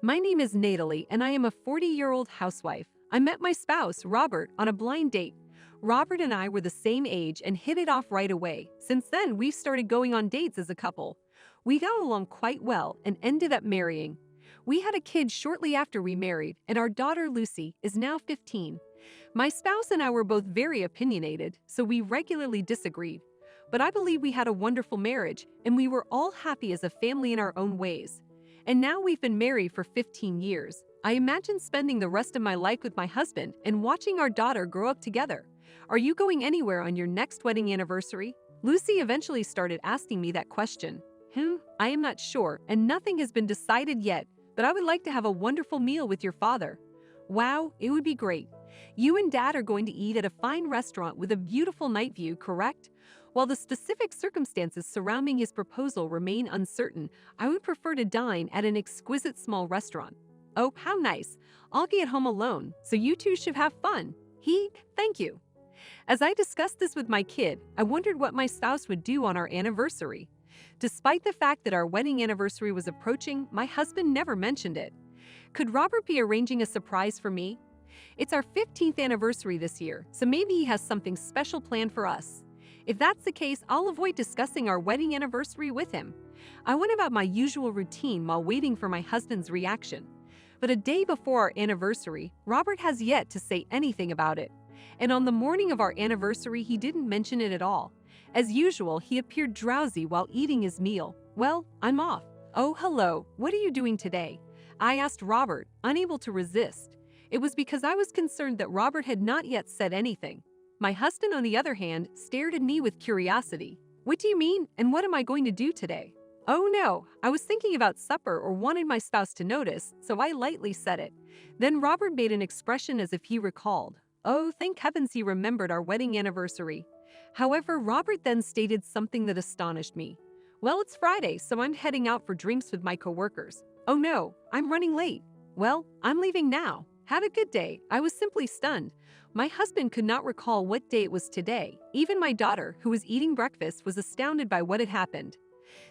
My name is Natalie, and I am a 40-year-old housewife. I met my spouse, Robert, on a blind date. Robert and I were the same age and hit it off right away. Since then, we've started going on dates as a couple. We got along quite well and ended up marrying. We had a kid shortly after we married, and our daughter Lucy is now 15. My spouse and I were both very opinionated, so we regularly disagreed. But I believe we had a wonderful marriage, and we were all happy as a family in our own ways. And now we've been married for 15 years. I imagine spending the rest of my life with my husband and watching our daughter grow up together. Are you going anywhere on your next wedding anniversary? Lucy eventually started asking me that question. I am not sure, and nothing has been decided yet, but I would like to have a wonderful meal with your father. Wow, it would be great. You and Dad are going to eat at a fine restaurant with a beautiful night view, correct? While the specific circumstances surrounding his proposal remain uncertain, I would prefer to dine at an exquisite small restaurant. Oh, how nice. I'll be at home alone, so you two should have fun. Thank you. As I discussed this with my kid, I wondered what my spouse would do on our anniversary. Despite the fact that our wedding anniversary was approaching, my husband never mentioned it. Could Robert be arranging a surprise for me? It's our 15th anniversary this year, so maybe he has something special planned for us. If that's the case, I'll avoid discussing our wedding anniversary with him. I went about my usual routine while waiting for my husband's reaction. But a day before our anniversary, Robert has yet to say anything about it. And on the morning of our anniversary, he didn't mention it at all. As usual, he appeared drowsy while eating his meal. Well, I'm off. Oh, hello, what are you doing today? I asked Robert, unable to resist. It was because I was concerned that Robert had not yet said anything. My husband, on the other hand, stared at me with curiosity. What do you mean, and what am I going to do today? Oh no, I was thinking about supper or wanted my spouse to notice, so I lightly said it. Then Robert made an expression as if he recalled. Oh, thank heavens he remembered our wedding anniversary. However, Robert then stated something that astonished me. Well, it's Friday, so I'm heading out for drinks with my coworkers. Oh no, I'm running late. Well, I'm leaving now. Have a good day. I was simply stunned. My husband could not recall what day it was today. Even my daughter, who was eating breakfast, was astounded by what had happened.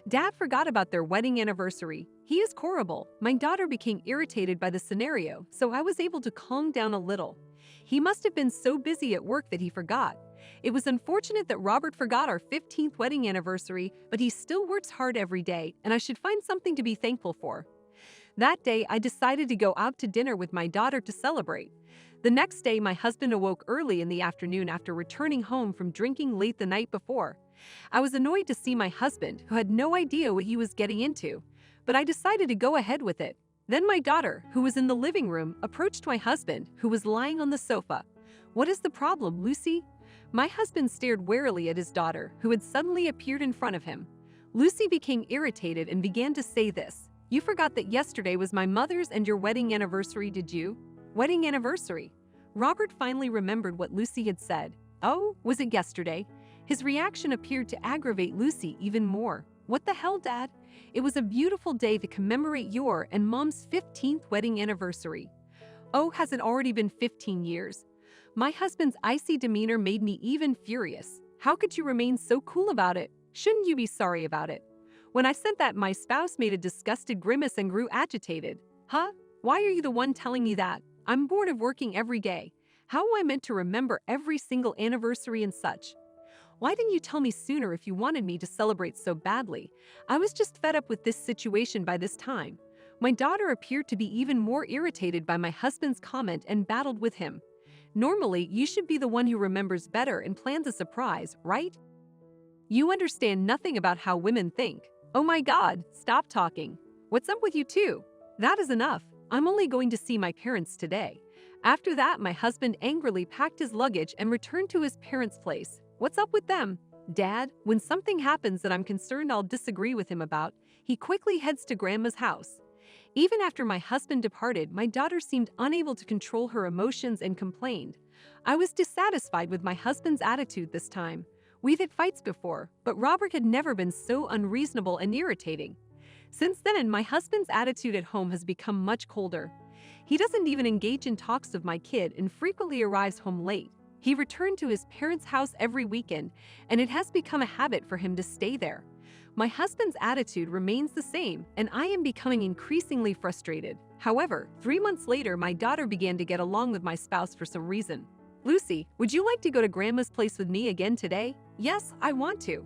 Dad forgot about their wedding anniversary. He is horrible. My daughter became irritated by the scenario, so I was able to calm down a little. He must have been so busy at work that he forgot. It was unfortunate that Robert forgot our 15th wedding anniversary, but he still works hard every day, and I should find something to be thankful for. That day, I decided to go out to dinner with my daughter to celebrate. The next day, my husband awoke early in the afternoon after returning home from drinking late the night before. I was annoyed to see my husband, who had no idea what he was getting into, but I decided to go ahead with it. Then my daughter, who was in the living room, approached my husband, who was lying on the sofa. What is the problem, Lucy? My husband stared warily at his daughter, who had suddenly appeared in front of him. Lucy became irritated and began to say this. You forgot that yesterday was my mother's and your wedding anniversary, did you? Wedding anniversary. Robert finally remembered what Lucy had said. Oh, was it yesterday? His reaction appeared to aggravate Lucy even more. What the hell, Dad? It was a beautiful day to commemorate your and Mom's 15th wedding anniversary. Oh, has it already been 15 years? My husband's icy demeanor made me even furious. How could you remain so cool about it? Shouldn't you be sorry about it? When I said that, my spouse made a disgusted grimace and grew agitated. Huh? Why are you the one telling me that? I'm bored of working every day. How am I meant to remember every single anniversary and such? Why didn't you tell me sooner if you wanted me to celebrate so badly? I was just fed up with this situation by this time. My daughter appeared to be even more irritated by my husband's comment and battled with him. Normally, you should be the one who remembers better and plans a surprise, right? You understand nothing about how women think. Oh my God, stop talking. What's up with you two? That is enough. I'm only going to see my parents today. After that, my husband angrily packed his luggage and returned to his parents' place. What's up with them? Dad, when something happens that I'm concerned I'll disagree with him about, he quickly heads to Grandma's house. Even after my husband departed, my daughter seemed unable to control her emotions and complained. I was dissatisfied with my husband's attitude this time. We've had fights before, but Robert had never been so unreasonable and irritating. Since then, my husband's attitude at home has become much colder. He doesn't even engage in talks of my kid and frequently arrives home late. He returned to his parents' house every weekend, and it has become a habit for him to stay there. My husband's attitude remains the same, and I am becoming increasingly frustrated. However, 3 months later, my daughter began to get along with my spouse for some reason. Lucy, would you like to go to Grandma's place with me again today? Yes, I want to.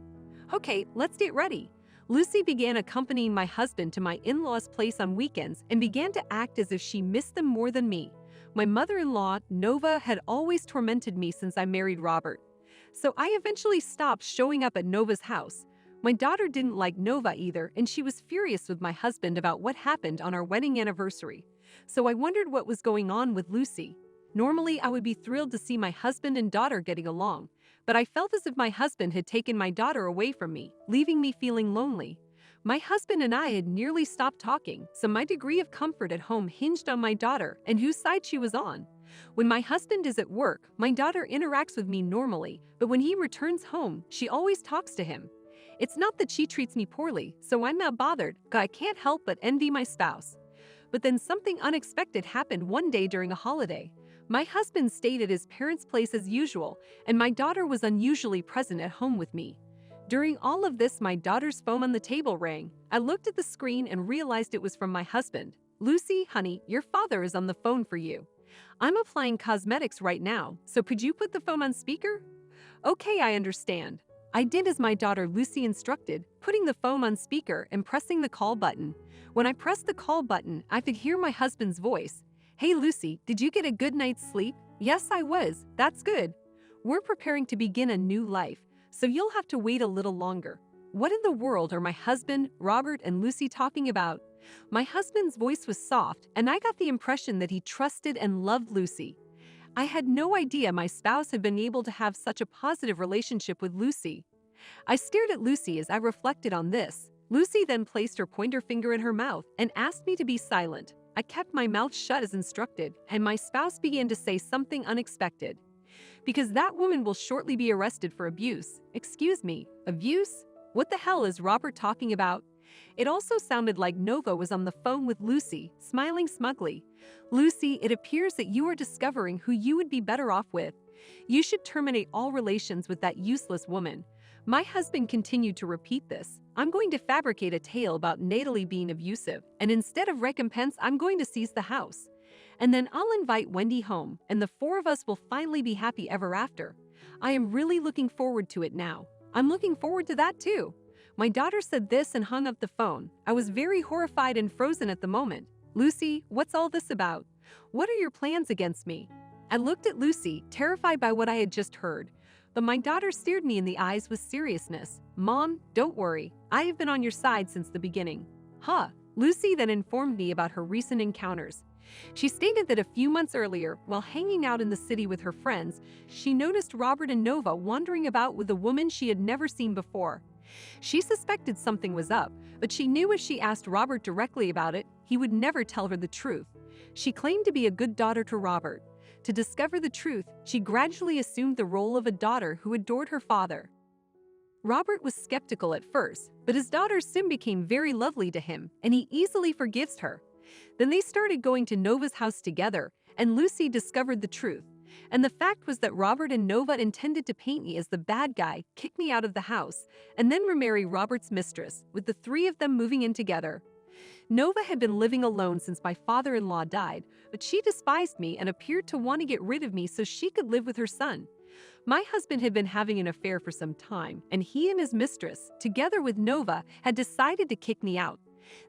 Okay, let's get ready. Lucy began accompanying my husband to my in-laws' place on weekends and began to act as if she missed them more than me. My mother-in-law, Nova, had always tormented me since I married Robert. So I eventually stopped showing up at Nova's house. My daughter didn't like Nova either, and she was furious with my husband about what happened on our wedding anniversary. So I wondered what was going on with Lucy. Normally, I would be thrilled to see my husband and daughter getting along, but I felt as if my husband had taken my daughter away from me, leaving me feeling lonely. My husband and I had nearly stopped talking, so my degree of comfort at home hinged on my daughter and whose side she was on. When my husband is at work, my daughter interacts with me normally, but when he returns home, she always talks to him. It's not that she treats me poorly, so I'm not bothered, 'cause I can't help but envy my spouse. But then something unexpected happened one day during a holiday. My husband stayed at his parents' place as usual, and my daughter was unusually present at home with me. During all of this, my daughter's phone on the table rang. I looked at the screen and realized it was from my husband. "Lucy, honey, your father is on the phone for you. I'm applying cosmetics right now, so could you put the phone on speaker?" "Okay, I understand." I did as my daughter Lucy instructed, putting the phone on speaker and pressing the call button. When I pressed the call button, I could hear my husband's voice. "Hey Lucy, did you get a good night's sleep?" "Yes, I was. That's good. We're preparing to begin a new life, so you'll have to wait a little longer." What in the world are my husband, Robert, and Lucy talking about? My husband's voice was soft, and I got the impression that he trusted and loved Lucy. I had no idea my spouse had been able to have such a positive relationship with Lucy. I stared at Lucy as I reflected on this. Lucy then placed her pointer finger in her mouth and asked me to be silent. I kept my mouth shut as instructed, and my spouse began to say something unexpected. "Because that woman will shortly be arrested for abuse." "Excuse me, abuse? What the hell is Robert talking about?" It also sounded like Nova was on the phone with Lucy, smiling smugly. "Lucy, it appears that you are discovering who you would be better off with. You should terminate all relations with that useless woman." My husband continued to repeat this. "I'm going to fabricate a tale about Natalie being abusive, and instead of recompense, I'm going to seize the house. And then I'll invite Wendy home, and the four of us will finally be happy ever after. I am really looking forward to it now." "I'm looking forward to that too." My daughter said this and hung up the phone. I was very horrified and frozen at the moment. "Lucy, what's all this about? What are your plans against me?" I looked at Lucy, terrified by what I had just heard. But my daughter stared me in the eyes with seriousness. "Mom, don't worry. I have been on your side since the beginning." "Huh." Lucy then informed me about her recent encounters. She stated that a few months earlier, while hanging out in the city with her friends, she noticed Robert and Nova wandering about with a woman she had never seen before. She suspected something was up, but she knew if she asked Robert directly about it, he would never tell her the truth. She claimed to be a good daughter to Robert. To discover the truth, she gradually assumed the role of a daughter who adored her father. Robert was skeptical at first, but his daughter soon became very lovely to him, and he easily forgives her. Then they started going to Nova's house together, and Lucy discovered the truth. And the fact was that Robert and Nova intended to paint me as the bad guy, kick me out of the house, and then remarry Robert's mistress, with the three of them moving in together. Nova had been living alone since my father-in-law died, but she despised me and appeared to want to get rid of me so she could live with her son. My husband had been having an affair for some time, and he and his mistress, together with Nova, had decided to kick me out.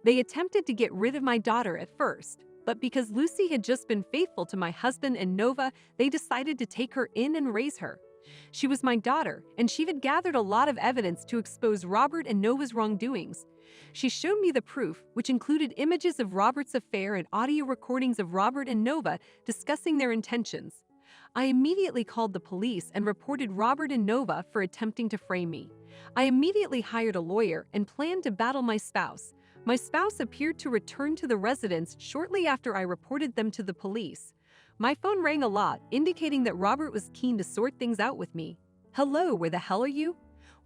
They attempted to get rid of my daughter at first, but because Lucy had just been faithful to my husband and Nova, they decided to take her in and raise her. She was my daughter, and she had gathered a lot of evidence to expose Robert and Nova's wrongdoings. She showed me the proof, which included images of Robert's affair and audio recordings of Robert and Nova discussing their intentions. I immediately called the police and reported Robert and Nova for attempting to frame me. I immediately hired a lawyer and planned to battle my spouse. My spouse appeared to return to the residence shortly after I reported them to the police. My phone rang a lot, indicating that Robert was keen to sort things out with me. "Hello, where the hell are you?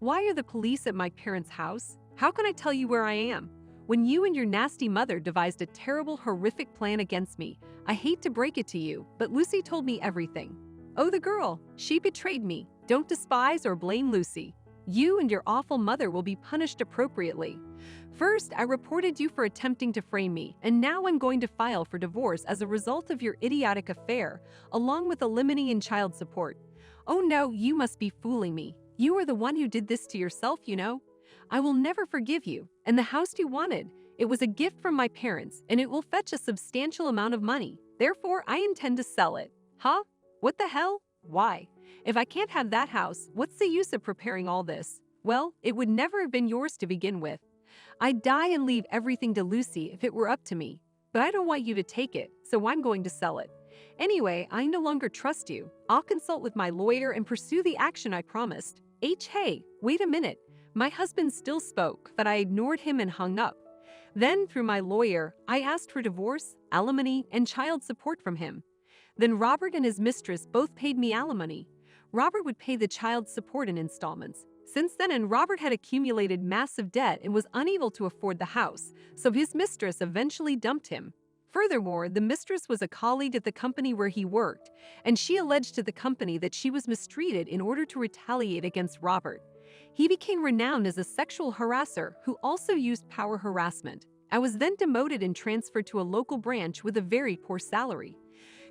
Why are the police at my parents' house? How can I tell you where I am? When you and your nasty mother devised a terrible, horrific plan against me, I hate to break it to you, but Lucy told me everything." "Oh, the girl. She betrayed me. Don't despise or blame Lucy. You and your awful mother will be punished appropriately. First, I reported you for attempting to frame me, and now I'm going to file for divorce as a result of your idiotic affair, along with alimony and child support. Oh no, you must be fooling me. You are the one who did this to yourself, you know. I will never forgive you, and the house you wanted, it was a gift from my parents, and it will fetch a substantial amount of money. Therefore, I intend to sell it. Huh? What the hell? Why? If I can't have that house, what's the use of preparing all this? Well, it would never have been yours to begin with. I'd die and leave everything to Lucy if it were up to me. But I don't want you to take it, so I'm going to sell it. Anyway, I no longer trust you. I'll consult with my lawyer and pursue the action I promised. Hey, wait a minute. My husband still spoke, but I ignored him and hung up. Then, through my lawyer, I asked for divorce, alimony, and child support from him. Then Robert and his mistress both paid me alimony. Robert would pay the child support in installments. Since then, and Robert had accumulated massive debt and was unable to afford the house, so his mistress eventually dumped him. Furthermore, the mistress was a colleague at the company where he worked, and she alleged to the company that she was mistreated in order to retaliate against Robert. He became renowned as a sexual harasser who also used power harassment. I was then demoted and transferred to a local branch with a very poor salary.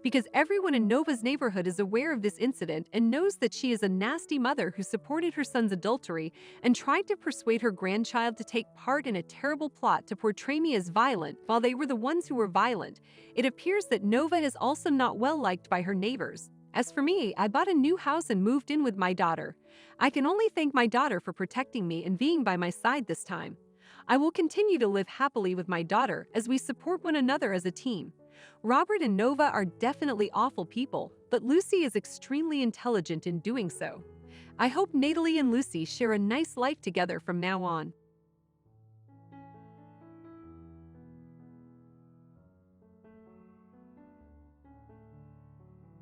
Because everyone in Nova's neighborhood is aware of this incident and knows that she is a nasty mother who supported her son's adultery and tried to persuade her grandchild to take part in a terrible plot to portray me as violent while they were the ones who were violent, it appears that Nova is also not well liked by her neighbors. As for me, I bought a new house and moved in with my daughter. I can only thank my daughter for protecting me and being by my side this time. I will continue to live happily with my daughter as we support one another as a team. Robert and Nova are definitely awful people, but Lucy is extremely intelligent in doing so. I hope Natalie and Lucy share a nice life together from now on.